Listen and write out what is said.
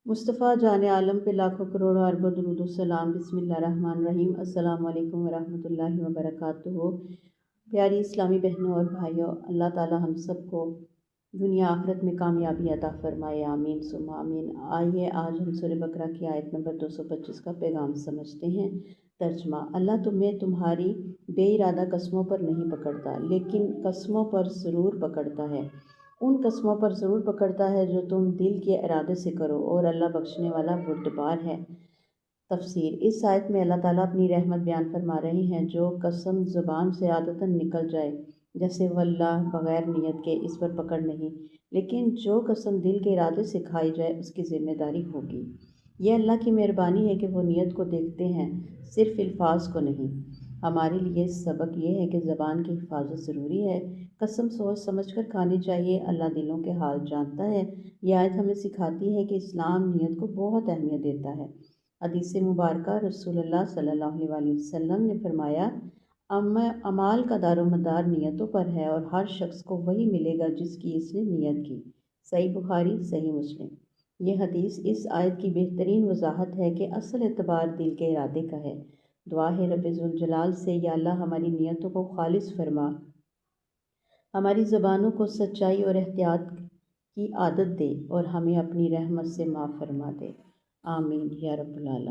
मुस्तफ़ा जान आलम पे लाखों करोड़ों अरबों दुरूद सलाम। बिस्मिल्लाहिर्रहमानिर्रहीम। अस्सलामु अलैकुम वरहमतुल्लाहि वबरकातुहू। प्यारी इस्लामी बहनों और भाइयों, अल्लाह ताला हम सबको दुनिया आखिरत में कामयाबी अता फरमाए, आमीन सुम्मा आमीन। आइए आज हम सूरह बकरा की आयत नंबर 225 का पैगाम समझते हैं। तर्जमा। अल्लाह तुम्हें तुम्हारी बेइरादा कस्मों पर नहीं पकड़ता, लेकिन कस्मों पर ज़रूर पकड़ता है। उन कस्मों पर ज़रूर पकड़ता है जो तुम दिल के इरादे से करो, और अल्लाह बख्शने वाला बुरदबार है। तफसीर। इस आयत में अल्लाह ताला अपनी रहमत बयान फरमा रहे हैं। जो कसम ज़ुबान से आदतन निकल जाए, जैसे वल्लाह, बग़ैर नियत के, इस पर पकड़ नहीं, लेकिन जो कसम दिल के इरादे से खाई जाए उसकी ज़िम्मेदारी होगी। यह अल्लाह की मेहरबानी है कि वो नियत को देखते हैं, सिर्फ़ अल्फाज को नहीं। हमारे लिए सबक ये है कि ज़बान की हिफाजत ज़रूरी है। कसम सोच समझ कर खानी चाहिए। अल्लाह दिलों के हाल जानता है। यह आयत हमें सिखाती है कि इस्लाम नियत को बहुत अहमियत देता है। हदीस मुबारका रसूलुल्लाह सल्लल्लाहु अलैहि वसल्लम ने फरमाया, अमाल का दारोमदार नियतों पर है, और हर शख्स को वही मिलेगा जिसकी इसने नियत की। सही बुखारी, सही मुस्लिम। यह हदीस इस आयत की बेहतरीन वजाहत है कि असल एतबार दिल के इरादे का है। दुआ है रब्बे ज़ुल जलाल से, या अल्लाह हमारी नियतों को खालिस फरमा, हमारी ज़बानों को सच्चाई और एहतियात की आदत दे, और हमें अपनी रहमत से माफ़ फरमा दे। आमीन या रब्बुल आलमीन।